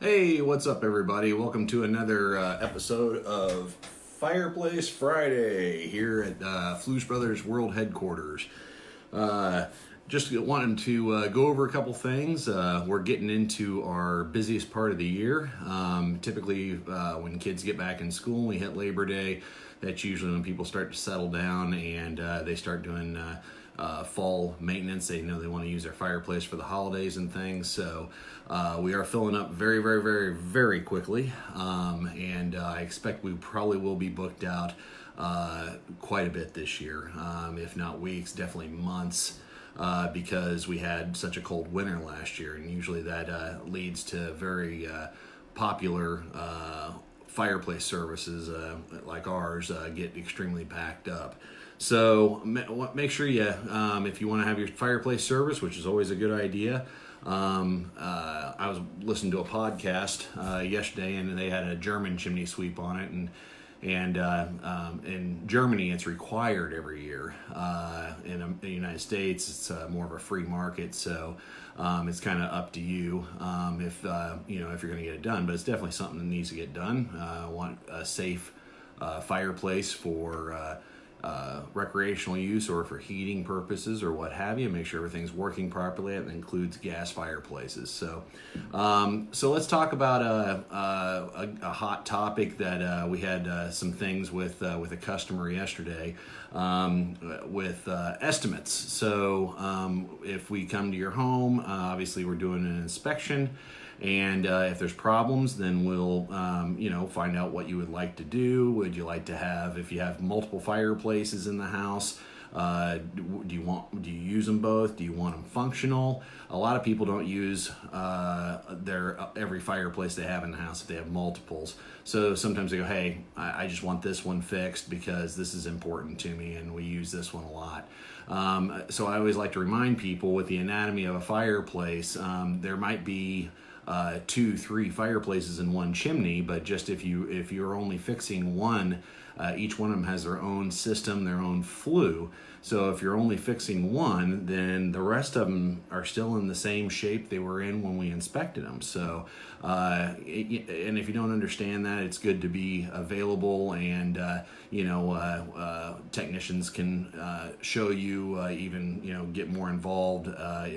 Hey, what's up, everybody? Welcome to another episode of Fireplace Friday here at Fluesbrother's World Headquarters. Just wanted to go over a couple things. We're getting into our busiest part of the year. Typically, when kids get back in school, we hit Labor Day. That's usually when people start to settle down and they start doing fall maintenance. They know they want to use their fireplace for the holidays and things. So we are filling up very, very, very, very quickly. And I expect we probably will be booked out quite a bit this year. If not weeks, definitely months. Because we had such a cold winter last year, and usually that leads to very popular fireplace services like ours get extremely packed up. So make sure you, if you want to have your fireplace service, which is always a good idea. I was listening to a podcast yesterday, and they had a German chimney sweep on it, and in Germany, it's required every year. In the United States, it's more of a free market, so it's kind of up to you if you're going to get it done. But it's definitely something that needs to get done. Want a safe fireplace for recreational use or for heating purposes or what have you. Make sure everything's working properly. It includes gas fireplaces. So let's talk about a hot topic that we had some things with a customer yesterday with estimates. So if we come to your home, obviously we're doing an inspection. And if there's problems, then we'll, find out what you would like to do. Would you like to have, if you have multiple fireplaces in the house, do you use them both? Do you want them functional? A lot of people don't use every fireplace they have in the house if they have multiples. So sometimes they go, hey, I just want this one fixed because this is important to me and we use this one a lot. So I always like to remind people with the anatomy of a fireplace, there might be 2-3 fireplaces in one chimney, but just if you're only fixing one, each one of them has their own system, their own flue. So if you're only fixing one, then the rest of them are still in the same shape they were in when we inspected them. So and if you don't understand that, it's good to be available, and technicians can show you, even get more involved,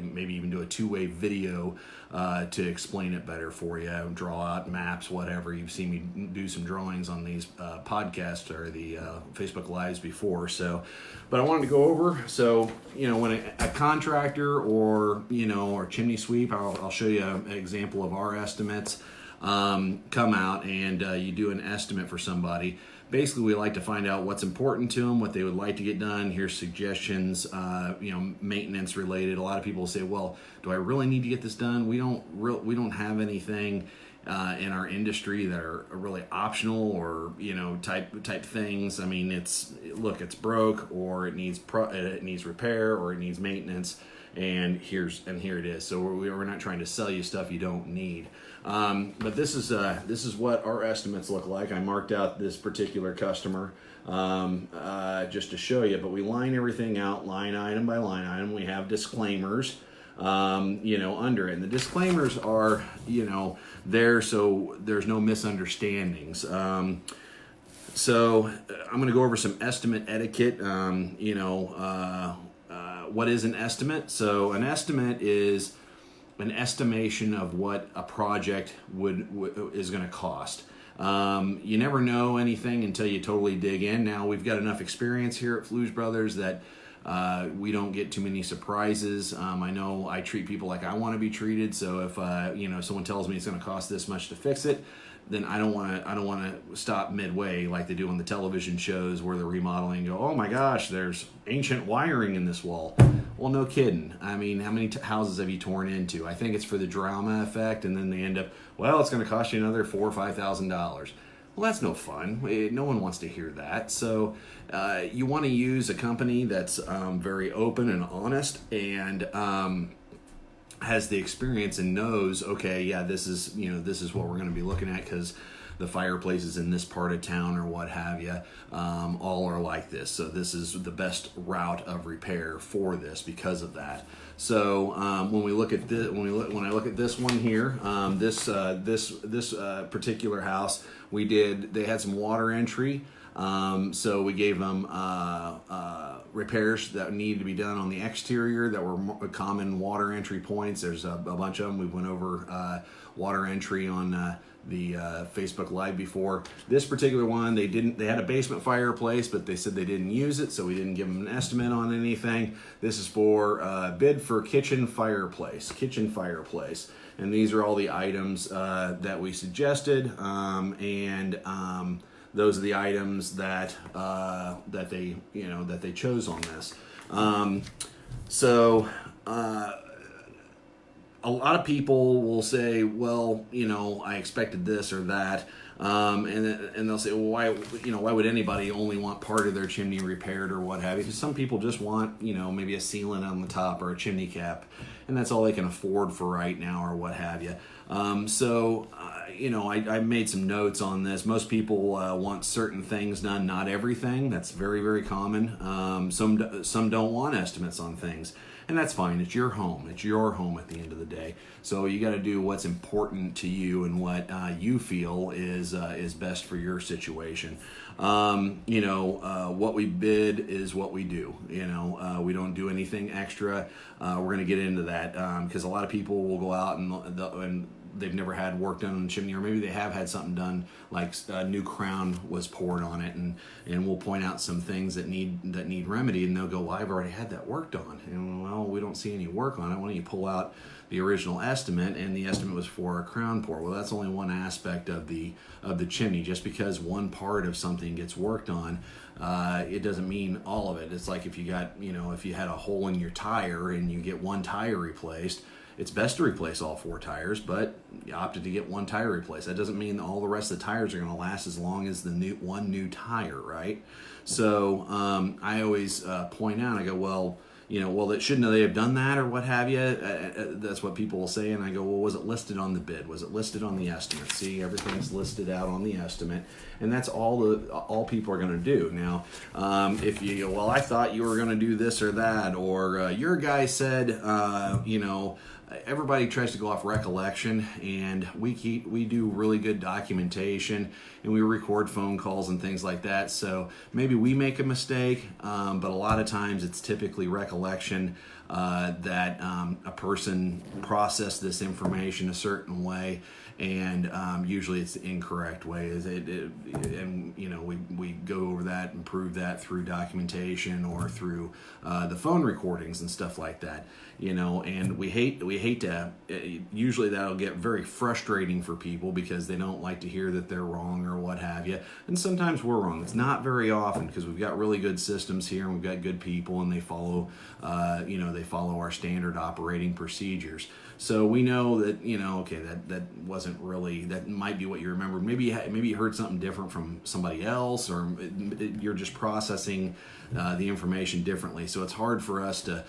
maybe even do a two-way video to explain it better for you, draw out maps, whatever. You've seen me do some drawings on these podcasts or the Facebook Lives before. So, but I wanted to go over, so, when a contractor or chimney sweep, I'll show you an example of our estimates, come out and you do an estimate for somebody. Basically, we like to find out what's important to them, what they would like to get done. Here's suggestions, maintenance related. A lot of people say, well, do I really need to get this done? We don't have anything in our industry that are really optional or type things. I mean, it's broke, or it needs repair, or it needs maintenance, and here it is. So we're not trying to sell you stuff you don't need. But this is what our estimates look like. I marked out this particular customer just to show you, but we line everything out line item by line item. We have disclaimers under it, and the disclaimers are there so there's no misunderstandings. So I'm going to go over some estimate etiquette. What is an estimate? So an estimate is an estimation of what a project is going to cost. You never know anything until you totally dig in. Now, we've got enough experience here at Fluesbrother that we don't get too many surprises. I know I treat people like I want to be treated. So if someone tells me it's going to cost this much to fix it, then I don't want to stop midway like they do on the television shows where they're remodeling and go, oh my gosh, there's ancient wiring in this wall. Well, no kidding. I mean, how many houses have you torn into? I think it's for the drama effect, and then they end up, well, it's going to cost you another $4,000 or $5,000. Well, that's no fun. No one wants to hear that. So you want to use a company that's very open and honest and has the experience and knows, okay, yeah, this is what we're going to be looking at, because the fireplaces in this part of town or what have you, all are like this. So this is the best route of repair for this because of that. So when we look at this, when I look at this one here, this particular house, they had some water entry. So we gave them repairs that needed to be done on the exterior that were common water entry points. There's a bunch of them. We went over water entry on the Facebook Live before. This particular one, they had a basement fireplace, but they said they didn't use it, so we didn't give them an estimate on anything. This is for bid for kitchen fireplace, and these are all the items that we suggested, and those are the items that they chose on this. A lot of people will say, well, I expected this or that, and they'll say, well, why would anybody only want part of their chimney repaired or what have you? Because some people just want, maybe a sealant on the top or a chimney cap, and that's all they can afford for right now or what have you. I made some notes on this. Most people want certain things done, not everything. That's very, very common. Some don't want estimates on things. And that's fine. It's your home. It's your home at the end of the day. So you got to do what's important to you and what you feel is best for your situation. What we bid is what we do. We don't do anything extra. We're going to get into that because a lot of people will go out and they've never had work done on the chimney, or maybe they have had something done, like a new crown was poured on it, and we'll point out some things that need remedy, and they'll go, well, I've already had that worked on. And well, we don't see any work on it. Why don't you pull out the original estimate? And the estimate was for a crown pour. Well, that's only one aspect of the chimney. Just because one part of something gets worked on, it doesn't mean all of it. It's like if you had a hole in your tire and you get one tire replaced, it's best to replace all 4 tires, but you opted to get one tire replaced. That doesn't mean all the rest of the tires are going to last as long as the one new tire, right? So I always point out, I go, well, shouldn't they have done that or what have you? That's what people will say, and I go, well, was it listed on the bid? Was it listed on the estimate? See, everything's listed out on the estimate, and that's all people are going to do. Now, if you go, well, I thought you were going to do this or that, or your guy said, everybody tries to go off recollection, and we do really good documentation, and we record phone calls and things like that. So maybe we make a mistake, but a lot of times it's typically recollection that a person processed this information a certain way, and usually it's the incorrect way. We go over that and prove that through documentation or through the phone recordings and stuff like that. And we hate to. Usually that'll get very frustrating for people because they don't like to hear that they're wrong or what have you. And sometimes we're wrong. It's not very often because we've got really good systems here and we've got good people and they follow our standard operating procedures. So we know that that wasn't really, that might be what you remembered. Maybe you heard something different from somebody else, or you're just processing the information differently. So it's hard for us to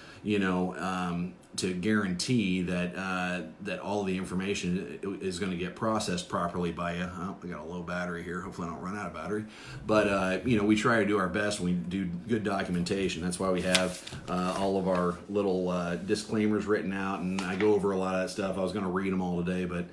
to guarantee that all the information is going to get processed properly by you. Oh, I got a low battery here. Hopefully I don't run out of battery. But we try to do our best. We do good documentation. That's why we have all of our little disclaimers written out, and I go over a lot of that stuff. I was going to read them all today, but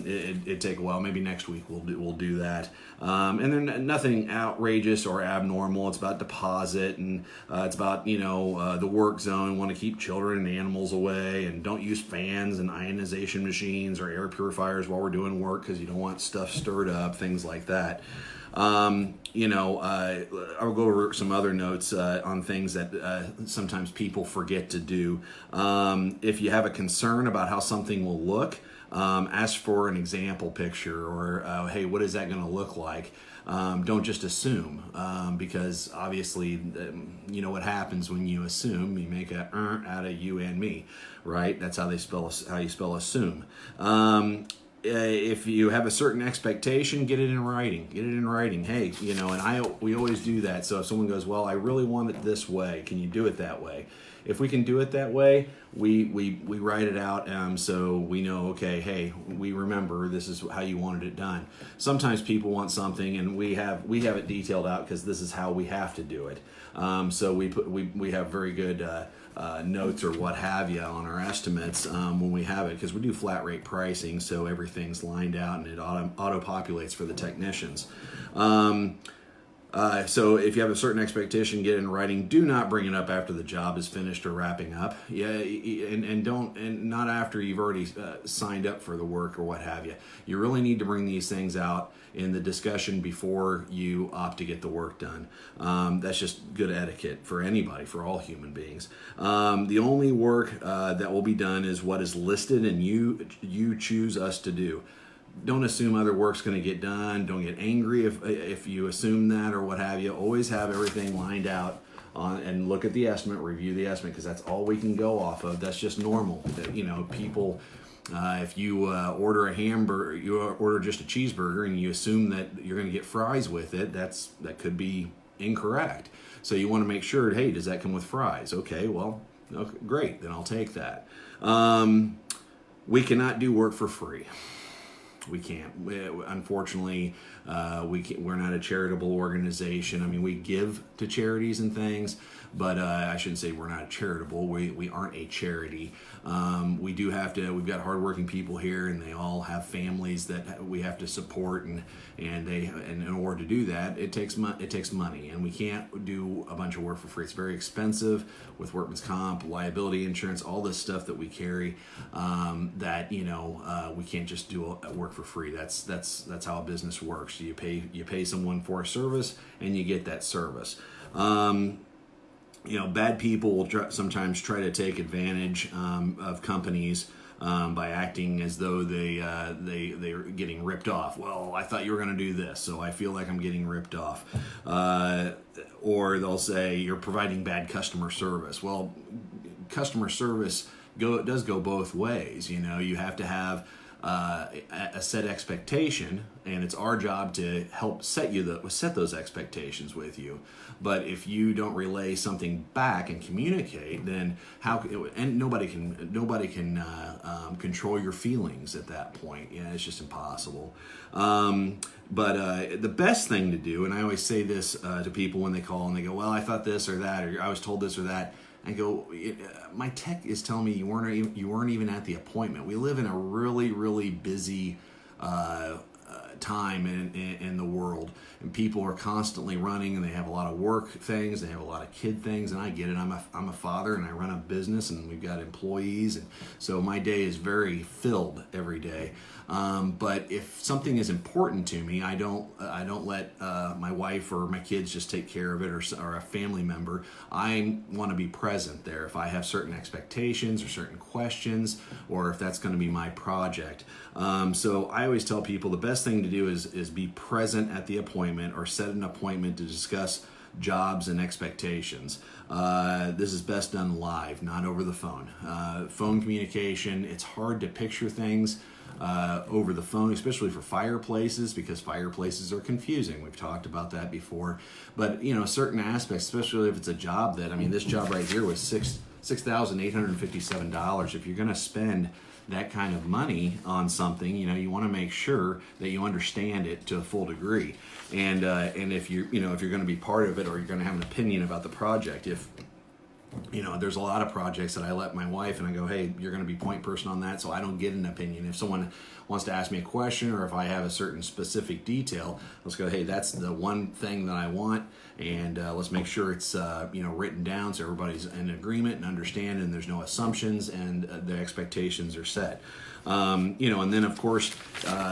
it'd take a while. Maybe next week we'll do that. And then nothing outrageous or abnormal. It's about deposit, and it's about the work zone. Want to keep children and animals away, and don't use fans and ionization machines or air purifiers while we're doing work because you don't want stuff stirred up, things like that. I'll go over some other notes on things that sometimes people forget to do. If you have a concern about how something will look, ask for an example picture, or hey, what is that going to look like? Don't just assume, because obviously, what happens when you assume. You make a out of you and me, right? That's how you spell assume. If you have a certain expectation, get it in writing. Hey, we always do that. So if someone goes, well, I really want it this way, can you do it that way? if we can do it that way, we write it out, so we know, okay, hey, we remember this is how you wanted it done. Sometimes people want something, and we have it detailed out because this is how we have to do it. So we have very good notes or what have you on our estimates when we have it, because we do flat rate pricing, so everything's lined out and it auto populates for the technicians. So if you have a certain expectation, get it in writing. Do not bring it up after the job is finished or wrapping up. Yeah, and not after you've already signed up for the work or what have you. You really need to bring these things out in the discussion before you opt to get the work done. That's just good etiquette for anybody, for all human beings. The only work that will be done is what is listed and you choose us to do. Don't assume other work's going to get done. Don't get angry if you assume that or what have you. Always have everything lined out and look at the estimate, review the estimate, because that's all we can go off of. That's just normal. People, if you order a hamburger, you order just a cheeseburger, and you assume that you're going to get fries with it, that could be incorrect. So you want to make sure, hey, does that come with fries? Okay, well, okay, great, then I'll take that. We cannot do work for free. We can't. Unfortunately, we're not a charitable organization. I mean, we give to charities and things, but I shouldn't say we're not charitable. We aren't a charity. We do have to. We've got hardworking people here, and they all have families that we have to support, and in order to do that, it takes money, and we can't do a bunch of work for free. It's very expensive with workman's comp, liability insurance, all this stuff that we carry. We can't just do work for free. That's how a business works. You pay someone for a service, and you get that service. Bad people will sometimes try to take advantage of companies by acting as though they're getting ripped off. Well, I thought you were going to do this, so I feel like I'm getting ripped off. Or they'll say you're providing bad customer service. Well, customer service does go both ways. You have to have a set expectation, and it's our job to help set those expectations with you. But if you don't relay something back and communicate, then nobody can control your feelings at that point. It's just impossible. But the best thing to do, and I always say this to people when they call and they go, well, I thought this or that, or I was told this or that. I go, my tech is telling me you weren't even at the appointment. We live in a really, really busy time in the world, and people are constantly running, and they have a lot of work things, they have a lot of kid things, and I get it. I'm a father, and I run a business, and we've got employees, and so my day is very filled every day. But if something is important to me, I don't let my wife or my kids just take care of it, or a family member. I want to be present there if I have certain expectations or certain questions, or if that's going to be my project. So I always tell people the best thing to do is be present at the appointment, or set an appointment to discuss jobs and expectations. This is best done live, not over the phone. Phone communication, it's hard to picture things over the phone, especially for fireplaces, because fireplaces are confusing. We've talked about that before. But certain aspects, especially if it's a job this job right here was $6,857. If you're going to spend that kind of money on something, you want to make sure that you understand it to a full degree. And if you're going to be part of it, or you're going to have an opinion about the project, there's a lot of projects that I let my wife, and I go, hey, you're going to be point person on that, so I don't get an opinion. If someone wants to ask me a question, or if I have a certain specific detail, let's go, hey, that's the one thing that I want, and let's make sure it's written down so everybody's in agreement and understand, and there's no assumptions, and the expectations are set. And then of course,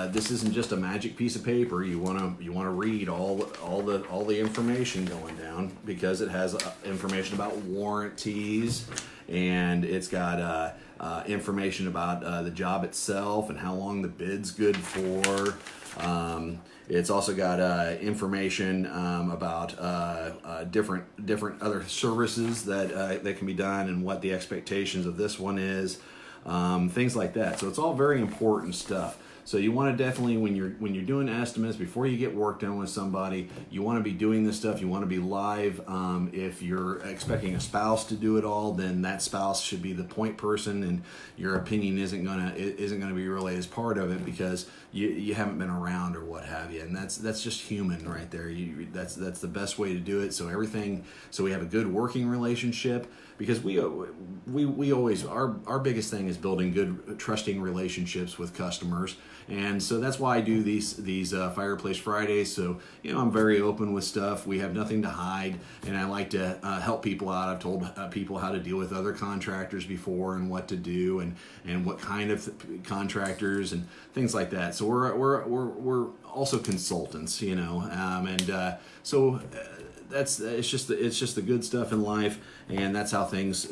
this isn't just a magic piece of paper. You want to read all the information going down, because it has information about warranties, and it's got information about the job itself and how long the bid's good for. It's also got information about different other services that can be done, and what the expectations of this one is. Things like that. So it's all very important stuff. So you want to definitely, when you're doing estimates, before you get work done with somebody, you want to be doing this stuff. You want to be live. If you're expecting a spouse to do it all, then that spouse should be the point person, and your opinion isn't gonna be really as part of it, because you haven't been around or what have you, and that's just human right there. That's the best way to do it. So we have a good working relationship, because we always, our biggest thing is building good trusting relationships with customers. And so that's why I do these Fireplace Fridays. So, I'm very open with stuff. We have nothing to hide, and I like to help people out. I've told people how to deal with other contractors before, and what to do, and what kind of contractors and things like that. So we're also consultants, it's just the good stuff in life, and that's how things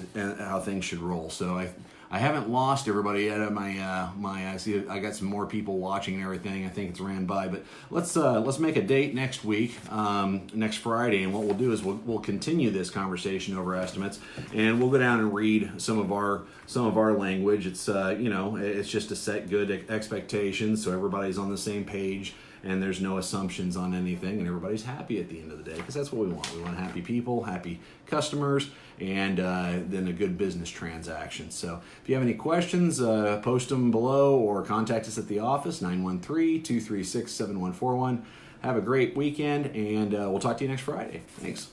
should roll. So I haven't lost everybody yet. I see I got some more people watching and everything. I think it's ran by, but let's make a date next week, next Friday, and what we'll do is we'll continue this conversation over estimates, and we'll go down and read some of our language. It's it's just to set good expectations, so everybody's on the same page, and there's no assumptions on anything, and everybody's happy at the end of the day, because that's what we want. We want happy people, happy customers, and then a good business transaction. So if you have any questions, post them below, or contact us at the office, 913-236-7141. Have a great weekend, and we'll talk to you next Friday. Thanks.